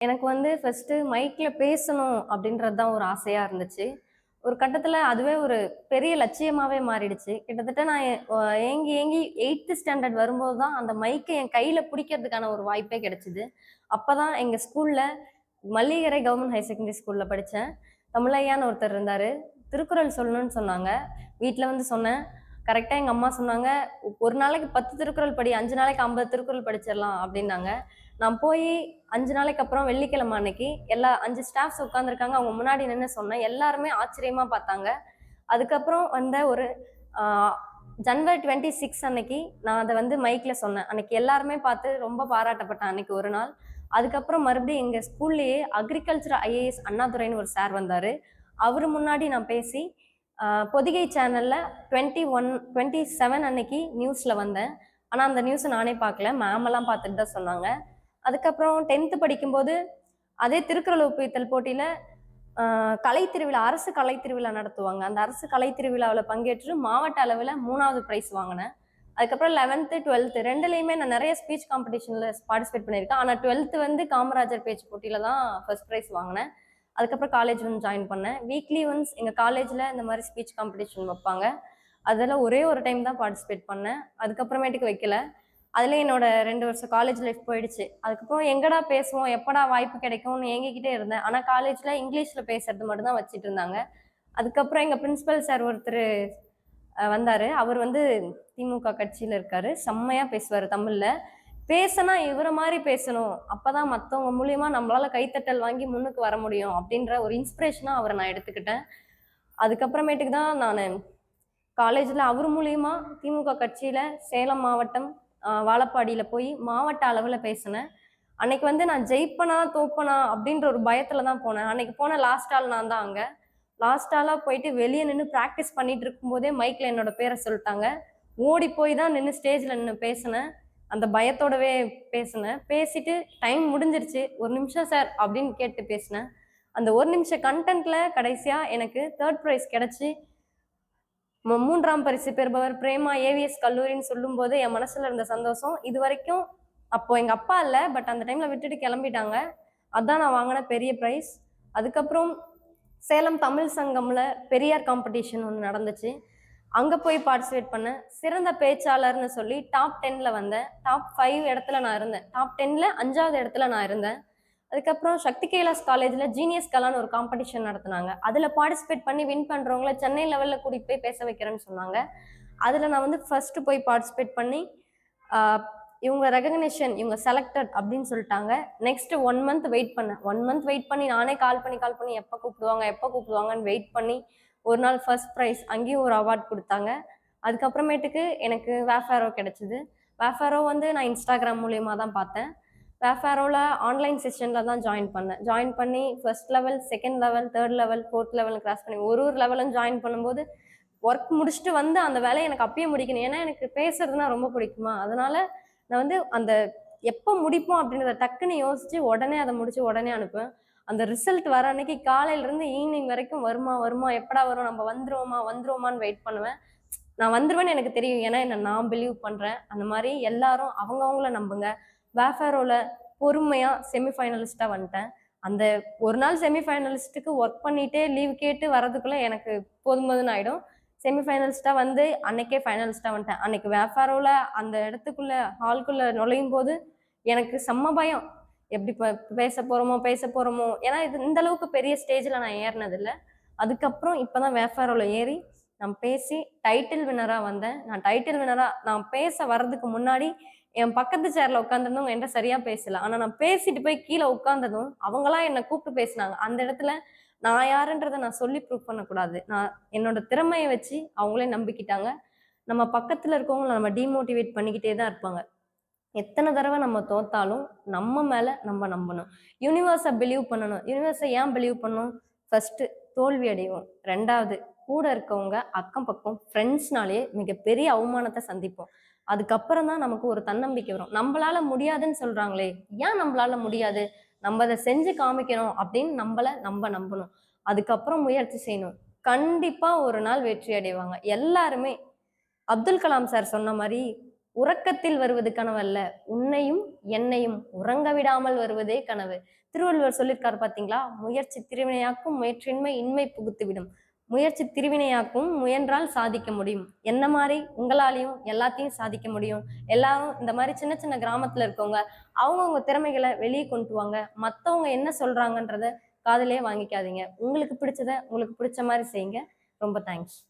எனக்கு வந்து ஃபர்ஸ்ட்டு மைக்ல பேசணும் அப்படின்றது தான் ஒரு ஆசையா இருந்துச்சு. ஒரு கட்டத்தில அதுவே ஒரு பெரிய லட்சியமாவே மாறிடுச்சு. கிட்டத்தட்ட நான் ஏங்கி ஏங்கி 8த் ஸ்டாண்டர்ட் வரும்போது தான் அந்த மைக்க என் கையில பிடிக்கிறதுக்கான ஒரு வாய்ப்பே கிடைச்சது. அப்பதான் எங்க ஸ்கூல்ல மல்லிகரை கவர்மெண்ட் ஹையர் செகண்டரி ஸ்கூல்ல படிச்சேன். தமிழையான்னு ஒருத்தர் இருந்தாரு. திருக்குறள் சொல்லணும்னு சொன்னாங்க. வீட்ல வந்து சொன்னேன். கரெக்ட்டா எங்க அம்மா சொன்னாங்க, "ஒரு நாளைக்கு 10 திருக்குறள் படி, 5 நாளைக்கு 50 திருக்குறள் படிச்சிடலாம்" அப்படின்னாங்க. நான் போய் 5 நாளைக்கு அப்புறம் வெள்ளிக்கிழமை அன்னைக்கு எல்லா 5 ஸ்டாஃப்ஸ் உட்கார்ந்துருக்காங்க. அவங்க முன்னாடி நின்னு சொன்னேன். எல்லாருமே ஆச்சரியமா பார்த்தாங்க. அதுக்கப்புறம் வந்த ஒரு ஆ ஜனவரி 26 அன்னைக்கு நான் அத வந்து மைக்ல சொன்னேன். அன்னைக்கு எல்லாருமே பார்த்து ரொம்ப பாராட்டப்பட்டேன் அன்னைக்கு ஒரு நாள். அதுக்கப்புறம் மறுபடியும் எங்க ஸ்கூல்லயே அக்ரிகல்ச்சர் ஐஏஎஸ் அண்ணாதுரைன்னு ஒரு சார் வந்தாரு. அவரு முன்னாடி நான் பேசி, பொதிகை சேனல்ல 27 அன்னைக்கு நியூஸ்ல வந்தேன். ஆனா அந்த நியூஸ நானே பார்க்கல. மேம் எல்லாம் பார்த்துட்டு தான் சொன்னாங்க. அதுக்கப்புறம் 10த் படிக்கும்போது, அதே திருக்குறள் ஒப்பித்தல் போட்டியில கலைத் திருவிழா, அரசு கலைத் திருவிழா நடத்துவாங்க. அந்த அரசு கலைத் திருவிழாவுல பங்கேற்று மாவட்ட அளவுல 3வது பிரைஸ் வாங்குனேன். அதுக்கப்புறம் 11த், 12த் 2லயுமே நான் நெறைய ஸ்பீச் காம்படிஷன்ல பார்ட்டிசிபேட் பண்ணியிருக்கேன். ஆனா 12த் வந்து காமராஜர் பேச்சு போட்டியில தான் ஃபர்ஸ்ட் பிரைஸ் வாங்குனேன். அதுக்கப்புறம் காலேஜ் வந்து ஜாயின் பண்ணேன். வீக்லி ஒன்ஸ் எங்க காலேஜ்ல இந்த மாரி ஸ்பீச் காம்படிஷன் வப்பாங்க. அதுல ஒரே ஒரு டைம் தான் பார்ட்டிசிபேட் பண்ணேன். அதுக்கப்புறமேட்டுக்கு வைக்கல. அதுலயே என்னோட 2 வருஷம் காலேஜ் லைஃப் போயிடுச்சு. அதுக்கப்புறம் எங்கடா பேசுவோம்? எப்படா வாய்ப்பு கிடைக்கும்னு ஏங்கிக்கிட்டே இருந்தேன். ஆனா காலேஜ்ல இங்கிலீஷ்ல பேசுறது மட்டும் தான் வச்சுட்டு இருந்தாங்க. அதுக்கப்புறம் எங்க பிரின்சிபல் சார் ஒருத்தரு வந்தாரு. அவர் வந்து திமுக கட்சியில இருக்காரு. செம்மையா பேசுவாரு தமிழ்ல. பேசுனா இவர மாரி பேசணும். அப்பதான் மத்தவங்க மூலியமா நம்மளால கைத்தட்டல் வாங்கி முன்னுக்கு வர முடியும். அப்படின்ற ஒரு இன்ஸ்பிரேஷனா அவர நான் எடுத்துக்கிட்டேன். அதுக்கப்புறமேட்டுக்கு தான் நானு காலேஜ்ல அவர் மூலியமா திமுக கட்சியில சேலம் மாவட்டம் வாழப்பாடியில போய் மாவட்ட அளவுல பேசினேன். அன்னைக்கு வந்து நான் ஜெயிப்பனா, தோப்பனா அப்படின்ற ஒரு பயத்துல தான் போனேன். அன்னைக்கு போன லாஸ்ட் ஆள் நான் தான் அங்க. லாஸ்ட் ஆளா போயிட்டு வெளிய நின்னு பிராக்டிஸ் பண்ணிட்டு இருக்கும்போதே மைக்ல என்னோட பேர சொல்ட்டாங்க. ஓடி போய் தான் நின்னு ஸ்டேஜ்ல நின்னு பேசினேன். அந்த பயத்தோடவே பேசினேன். பேசிட்டு டைம் முடிஞ்சிருச்சு. "1 நிமிஷம் சார்" அப்படின்னு கேட்டு பேசினேன். அந்த 1 நிமிஷ கன்டென்ட்ல கடைசியா எனக்கு 3 பிரைஸ் கிடைச்சு 3ஆம் பரிசு பெறுபவர் பிரேமா ஏவிஎஸ் கல்லூரின்னு சொல்லும்போது என் மனசுல இருந்த சந்தோஷம் இதுவரைக்கும் அப்போ எங்க அப்பா இல்ல. பட் அந்த டைம்ல விட்டுட்டு கிளம்பிட்டாங்க. அதான் நான் வாங்கின பெரிய பிரைஸ். அதுக்கப்புறம் சேலம் தமிழ் சங்கம்ல பெரியார் காம்படிஷன் ஒண்ணு நடந்துச்சு. அங்க போய் பார்ட்டிசிபேட் பண்ணேன். சிறந்த பேச்சாளர்ன்னு சொல்லி டாப் 10ல வந்தேன். டாப் 5 இடத்துல நான் இருந்தேன். டாப் 10ல 5வது இடத்துல நான் இருந்தேன். அதுக்கப்புறம் சக்தி கைலாஸ் காலேஜ்ல ஜீனியஸ் கலான்னு ஒரு காம்படிஷன் நடத்துனாங்க. அதுல பார்ட்டிசிபேட் பண்ணி வின் பண்றவங்கள சென்னை லெவல்ல கூட்டிட்டு போய் பேச வைக்கிறேன்னு சொன்னாங்க. அதுல நான் வந்து ஃபர்ஸ்ட் போய் பார்ட்டிசிபேட் பண்ணி இவங்க ரெகக்னிஷன் இவங்க செலக்டட் அப்படின்னு சொல்லிட்டாங்க. நெக்ஸ்ட் 1 மந்த் வெயிட் பண்ணேன். 1 மந்த் வெயிட் பண்ணி நானே கால் பண்ணி எப்ப கூப்பிடுவாங்க எப்ப கூப்பிடுவாங்கன்னு வெயிட் பண்ணி ஒரு நாள் ஃபர்ஸ்ட் ப்ரைஸ் அங்கேயும் ஒரு அவார்ட் கொடுத்தாங்க. அதுக்கப்புறமேட்டுக்கு எனக்கு வேஃபாரோ கிடைச்சது. வேஃபாரோ வந்து நான் இன்ஸ்டாகிராம் மூலியமா தான் பார்த்தேன். வேஃபாரோல ஆன்லைன் செஷன்ல தான் ஜாயின் பண்ணேன். ஜாயின் பண்ணி first level, second level, third level, fourth level cross பண்ணி ஒரு லெவலும் ஜாயின் பண்ணும்போது ஒர்க் முடிச்சுட்டு வந்து அந்த வேலையை எனக்கு அப்பயே முடிக்கணும். ஏன்னா எனக்கு பேசுறதுனா ரொம்ப பிடிக்குமா. அதனால நான் வந்து அந்த எப்போ முடிப்போம் அப்படின்றத டக்குன்னு யோசிச்சு உடனே அதை முடிச்சு உடனே அனுப்புவேன். அந்த ரிசல்ட் வர அன்னைக்கு காலையில இருந்து ஈவினிங் வரைக்கும் வருமா வருமா எப்படா வரும் நம்ம வந்துருவோமான்னு வெயிட் பண்ணுவேன். நான் வந்துருவேன்னு எனக்கு தெரியும். ஏன்னா என்ன நான் பிலீவ் பண்றேன். அந்த மாதிரி எல்லாரும் அவங்கவங்கள நம்புங்க. வேஃபாரோல பொறுமையா செமிஃபைனலிஸ்டா வந்துட்டேன். அந்த ஒரு நாள் செமிஃபைனலிஸ்ட்டுக்கு ஒர்க் பண்ணிட்டே லீவ் கேட்டு வரதுக்குள்ள எனக்கு போதும் போதும்னு ஆயிடும். செமிஃபைனலிஸ்டா வந்து அன்னைக்கே ஃபைனலிஸ்டா வந்துட்டேன். அன்னைக்கு வேஃபாரோல அந்த இடத்துக்குள்ள ஹால்குள்ள நுழையும் போது எனக்கு செம்ம பயம். எப்படி பேச போறோமோ ஏன்னா இது இந்த அளவுக்கு பெரிய ஸ்டேஜ்ல நான் ஏறினது இல்ல. அதுக்கப்புறம் இப்பதான் வேஃபாரோல ஏறி நான் பேசி டைட்டில் வின்னரா வந்தேன். நான் பேச வர்றதுக்கு முன்னாடி என் பக்கத்து சேர்ல உட்கார்ந்திருந்தவங்க என்கிட்ட சரியா பேசல. ஆனா நான் பேசிட்டு போய் கீழ உட்கார்ந்ததும் அவங்களா என்ன கூப்பிட்டு பேசினாங்க. அந்த இடத்துல நான் யாருன்றத நான் சொல்லி ப்ரூவ் பண்ணக்கூடாது. நான் என்னோட திறமைய வச்சு அவங்களே நம்பிக்கிட்டாங்க. நம்ம பக்கத்துல இருக்கவங்கள நம்ம டிமோட்டிவேட் பண்ணிக்கிட்டே தான் இருப்பாங்க. எத்தன தடவ நம்ம தோத்தாலும் நம்ம மேல நம்ம நம்பணும். யூனிவர்ஸ பிலீவ் பண்ணணும். யூனிவர்ஸ ஏன் பிலீவ் பண்ணணும்? ஃபர்ஸ்ட் தோல்வி அடைவோம். 2வது கூட இருக்கவங்க, அக்கம் பக்கம், ஃப்ரெண்ட்ஸ்னாலேயே மிகப்பெரிய அவமானத்த சந்திப்போம். அதுக்கப்புறம் தான் நமக்கு ஒரு தன்னம்பிக்கை வரும். நம்பளால முடியாதுன்னு சொல்றாங்களே, ஏன் நம்பளால முடியாது? நம்ம அத செஞ்சு காமிக்கணும் அப்படின்னு நம்ம நம்பணும். அதுக்கப்புறம் முயற்சி செய்யணும். கண்டிப்பா ஒரு நாள் வெற்றி அடைவாங்க. எல்லாருமே அப்துல் கலாம் சார் சொன்ன மாரி உறக்கத்தில் வருவது கனவல்ல, உன்னையும் என்னையும் உறங்க விடாமல் வருவதே கனவு. திருவள்ளுவர் சொல்லியிருக்காரு பார்த்தீங்களா? முயற்சி திருவினையாக்கும், முயற்றின்மை இன்மை புகுத்திவிடும். முயற்சி திருவினையாக்கும், முயன்றால் சாதிக்க முடியும். என்ன மாரி உங்களாலயும் எல்லாத்தையும் சாதிக்க முடியும். எல்லாரும் இந்த மாரி சின்ன சின்ன கிராமத்துல இருக்கவங்க, அவங்கவங்க திறமைகள வெளிய கொண்டு வாங்க. மத்தவங்க என்ன சொல்றாங்கன்றத காதுலயே வாங்கிக்காதீங்க. உங்களுக்கு பிடிச்சத உங்களுக்கு பிடிச்ச மாரி செய்யுங்க. ரொம்ப தேங்க்ஸ்.